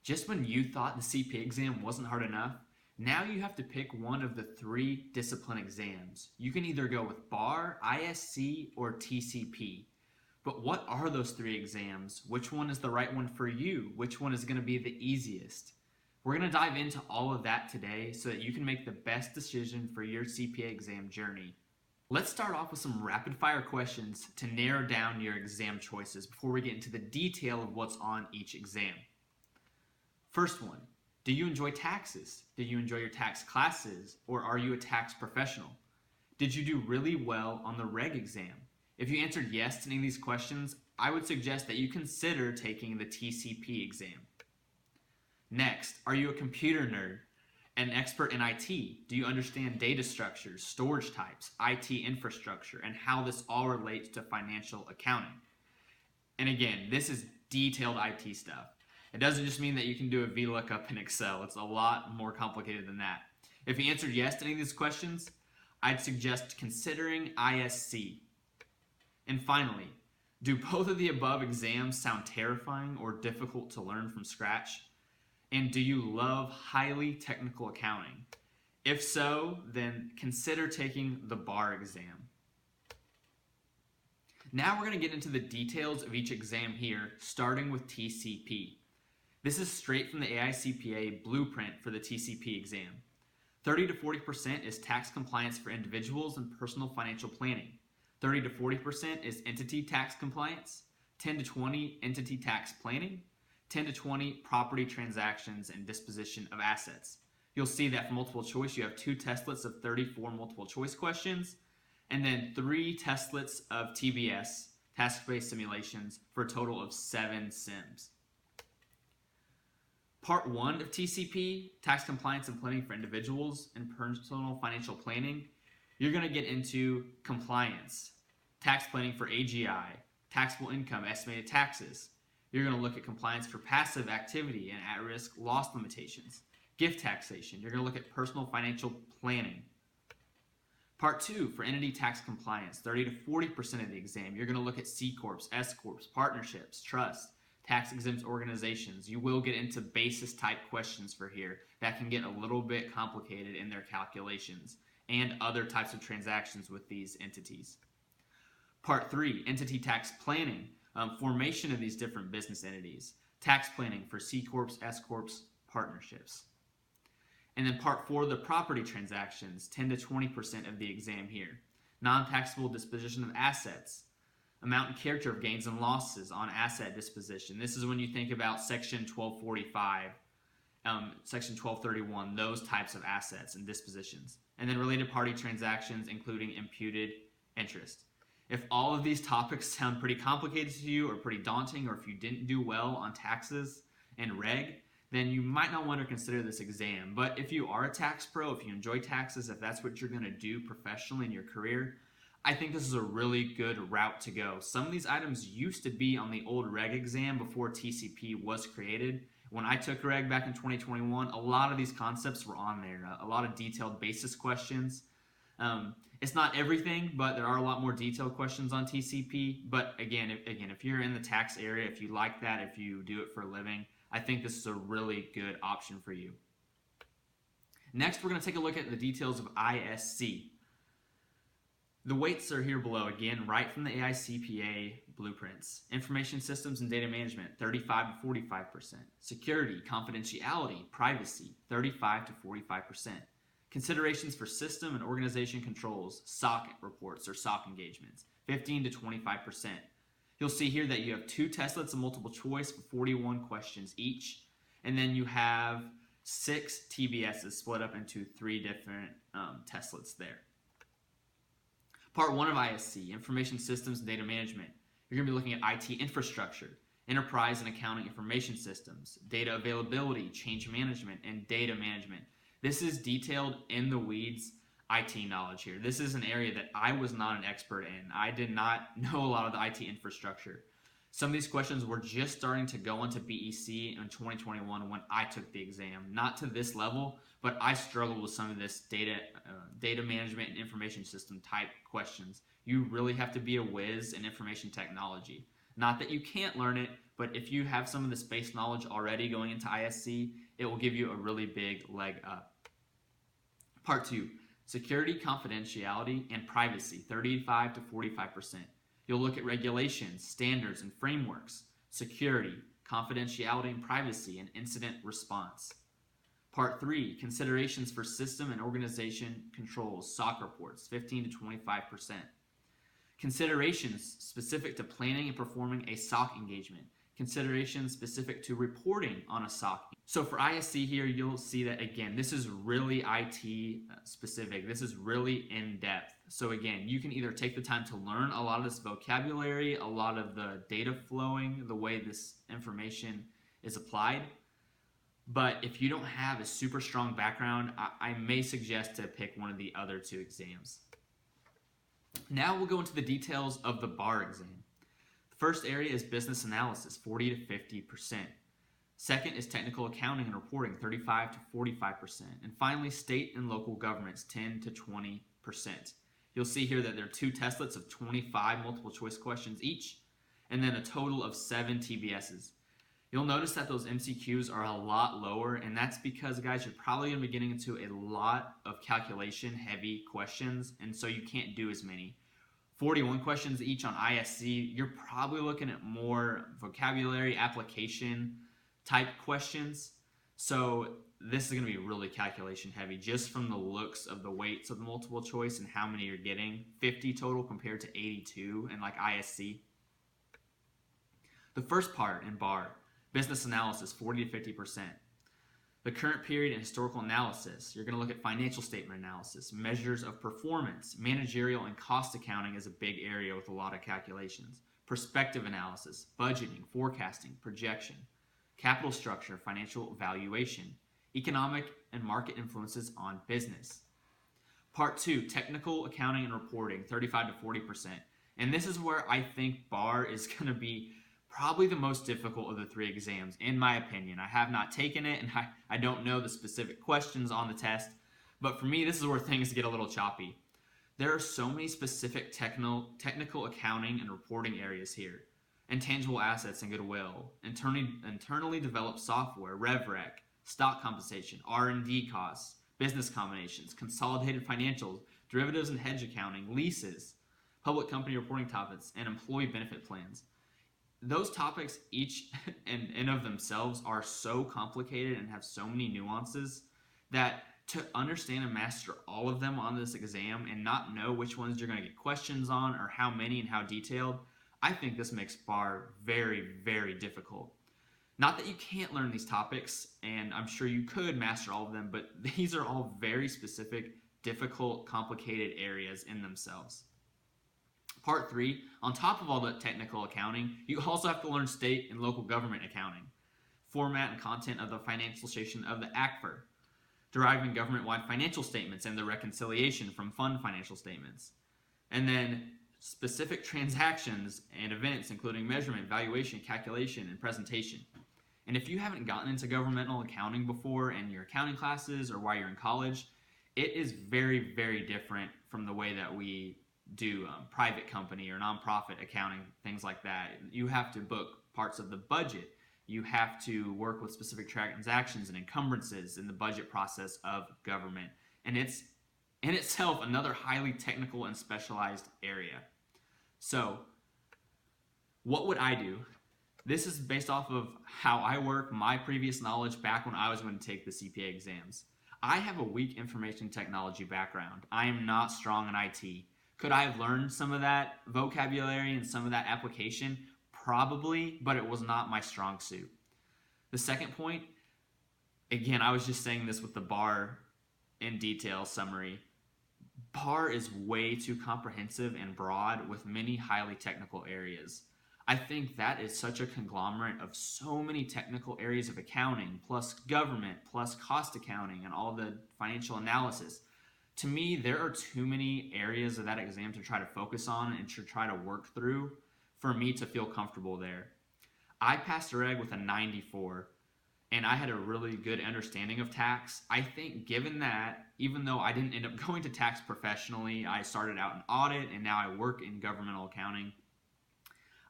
Just when you thought the CPA exam wasn't hard enough, now you have to pick one of the 3 discipline exams. You can either go with BAR, ISC, or TCP. But what are those 3 exams? Which one is the right one for you? Which one is going to be the easiest? We're going to dive into all of that today so that you can make the best decision for your CPA exam journey. Let's start off with some rapid fire questions to narrow down your exam choices before we get into the detail of what's on each exam. First one, do you enjoy taxes? Do you enjoy your tax classes, or are you a tax professional? Did you do really well on the reg exam? If you answered yes to any of these questions, I would suggest that you consider taking the TCP exam. Next, are you a computer nerd, an expert in IT? Do you understand data structures, storage types, IT infrastructure, and how this all relates to financial accounting? And again, this is detailed IT stuff. It doesn't just mean that you can do a VLOOKUP in Excel. It's a lot more complicated than that. If you answered yes to any of these questions, I'd suggest considering ISC. And finally, do both of the above exams sound terrifying or difficult to learn from scratch? And do you love highly technical accounting? If so, then consider taking the BAR exam. Now we're going to get into the details of each exam here, starting with TCP. This is straight from the AICPA blueprint for the TCP exam. 30 to 40% is tax compliance for individuals and personal financial planning. 30 to 40% is entity tax compliance. 10 to 20 entity tax planning. 10 to 20 property transactions and disposition of assets. You'll see that for multiple choice, you have 2 testlets of 34 multiple choice questions, and then 3 testlets of TBS, task-based simulations, for a total of 7 sims. Part 1 of TCP, tax compliance and planning for individuals and personal financial planning, you're going to get into compliance, tax planning for AGI, taxable income, estimated taxes. You're going to look at compliance for passive activity and at-risk loss limitations, gift taxation. You're going to look at personal financial planning. Part 2 for entity tax compliance, 30 to 40% of the exam. You're going to look at C Corps, S Corps, partnerships, trusts, tax exempt organizations. You will get into basis type questions for here that can get a little bit complicated in their calculations and other types of transactions with these entities. Part 3, entity tax planning, formation of these different business entities, tax planning for C Corps, S Corps, partnerships. And then Part 4, the property transactions, 10 to 20% of the exam here. Non-taxable disposition of assets, amount and character of gains and losses on asset disposition. This is when you think about Section 1245, Section 1231, those types of assets and dispositions. And then related party transactions, including imputed interest. If all of these topics sound pretty complicated to you or pretty daunting, or if you didn't do well on taxes and reg, then you might not want to consider this exam. But if you are a tax pro, if you enjoy taxes, if that's what you're going to do professionally in your career, I think this is a really good route to go. Some of these items used to be on the old reg exam before TCP was created. When I took reg back in 2021, a lot of these concepts were on there, a lot of detailed basis questions. It's not everything, but there are a lot more detailed questions on TCP. But again, if you're in the tax area, if you like that, if you do it for a living, I think this is a really good option for you. Next, we're going to take a look at the details of ISC. The weights are here below, again, right from the AICPA blueprints. Information systems and data management, 35 to 45%. Security, confidentiality, privacy, 35 to 45%. Considerations for system and organization controls, SOC reports or SOC engagements, 15 to 25%. You'll see here that you have 2 testlets of multiple choice for 41 questions each, and then you have 6 TBSs split up into 3 different testlets there. Part 1 of ISC, Information Systems and Data Management. You're going to be looking at IT infrastructure, enterprise and accounting information systems, data availability, change management, and data management. This is detailed in the weeds IT knowledge here. This is an area that I was not an expert in. I did not know a lot of the IT infrastructure. Some of these questions were just starting to go into BEC in 2021 when I took the exam. Not to this level, but I struggled with some of this data management and information system type questions. You really have to be a whiz in information technology. Not that you can't learn it, but if you have some of this base knowledge already going into ISC, it will give you a really big leg up. Part 2, security, confidentiality, and privacy, 35 to 45%. You'll look at regulations, standards, and frameworks, security, confidentiality and privacy, and incident response. Part 3, considerations for system and organization controls, SOC reports, 15 to 25%. Considerations specific to planning and performing a SOC engagement. Considerations specific to reporting on a SOC. So for ISC here, you'll see that again, this is really IT specific. This is really in depth. So again, you can either take the time to learn a lot of this vocabulary, a lot of the data flowing, the way this information is applied. But if you don't have a super strong background, I may suggest to pick one of the other 2 exams. Now we'll go into the details of the bar exam. The first area is business analysis, 40 to 50%. Second is technical accounting and reporting, 35 to 45%. And finally, state and local governments, 10 to 20%. You'll see here that there are 2 testlets of 25 multiple choice questions each, and then a total of 7 TBSs. You'll notice that those MCQs are a lot lower, and that's because, guys, you're probably going to be getting into a lot of calculation-heavy questions, and so you can't do as many. 41 questions each on ISC, you're probably looking at more vocabulary, application type questions. So this is going to be really calculation-heavy just from the looks of the weights of the multiple choice and how many you're getting. 50 total compared to 82 in like ISC. The first part in bar, business analysis, 40 to 50%. The current period and historical analysis. You're going to look at financial statement analysis, measures of performance, managerial and cost accounting is a big area with a lot of calculations. Perspective analysis, budgeting, forecasting, projection, capital structure, financial valuation, economic and market influences on business. Part 2, technical accounting and reporting, 35 to 40%. And this is where I think bar is going to be probably the most difficult of the 3 exams, in my opinion. I have not taken it, and I don't know the specific questions on the test, but for me, this is where things get a little choppy. There are so many specific technical accounting and reporting areas here. Intangible assets and goodwill, internally developed software, RevRec, stock compensation, R&D costs, business combinations, consolidated financials, derivatives and hedge accounting, leases, public company reporting topics, and employee benefit plans. Those topics each and of themselves are so complicated and have so many nuances that to understand and master all of them on this exam and not know which ones you're going to get questions on or how many and how detailed, I think this makes bar very, very difficult. Not that you can't learn these topics, and I'm sure you could master all of them, but these are all very specific, difficult, complicated areas in themselves. Part 3, on top of all the technical accounting, you also have to learn state and local government accounting, format and content of the financial statement of the ACFR, deriving government-wide financial statements and the reconciliation from fund financial statements, and then specific transactions and events including measurement, valuation, calculation, and presentation. And if you haven't gotten into governmental accounting before in your accounting classes or while you're in college, it is very, very different from the way that we do private company or nonprofit accounting, things like that. You have to book parts of the budget. You have to work with specific transactions and encumbrances in the budget process of government. And it's in itself another highly technical and specialized area. So what would I do? This is based off of how I work, my previous knowledge back when I was going to take the CPA exams. I have a weak information technology background. I am not strong in IT. Could I have learned some of that vocabulary and some of that application? Probably, but it was not my strong suit. The second point, again, I was just saying this with the bar in detail summary. Bar is way too comprehensive and broad with many highly technical areas. I think that is such a conglomerate of so many technical areas of accounting, plus government, plus cost accounting, and all the financial analysis. To me, there are too many areas of that exam to try to focus on and to try to work through for me to feel comfortable there. I passed a reg with a 94, and I had a really good understanding of tax. I think given that, even though I didn't end up going to tax professionally, I started out in audit and now I work in governmental accounting,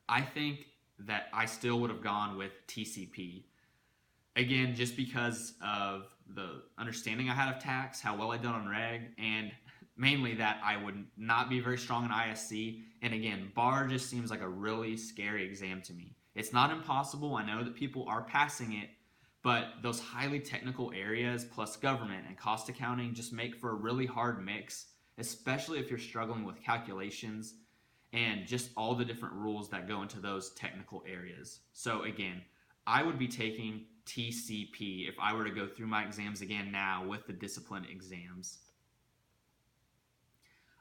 I think that I still would have gone with TCP. Again, just because of the understanding I had of tax, how well I'd done on reg, and mainly that I would not be very strong in ISC. And again, bar just seems like a really scary exam to me. It's not impossible. I know that people are passing it, but those highly technical areas plus government and cost accounting just make for a really hard mix, especially if you're struggling with calculations and just all the different rules that go into those technical areas. So again, I would be taking TCP if I were to go through my exams again now with the discipline exams.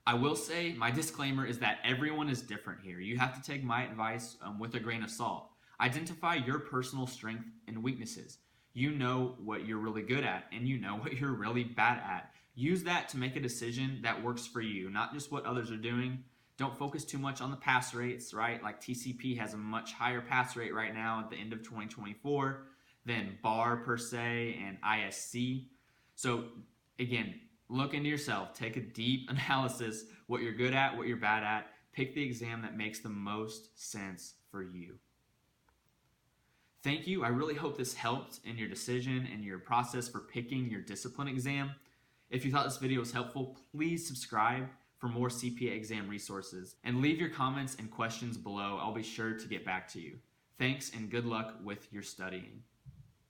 I will say my disclaimer is that everyone is different here. You have to take my advice with a grain of salt. Identify your personal strengths and weaknesses. You know what you're really good at and you know what you're really bad at. Use that to make a decision that works for you, not just what others are doing. Don't focus too much on the pass rates, right? Like TCP has a much higher pass rate right now at the end of 2024 than bar per se and ISC. So again, look into yourself, take a deep analysis, what you're good at, what you're bad at, pick the exam that makes the most sense for you. Thank you. I really hope this helped in your decision and your process for picking your discipline exam. If you thought this video was helpful, please subscribe for more CPA exam resources and leave your comments and questions below. I'll be sure to get back to you. Thanks and good luck with your studying.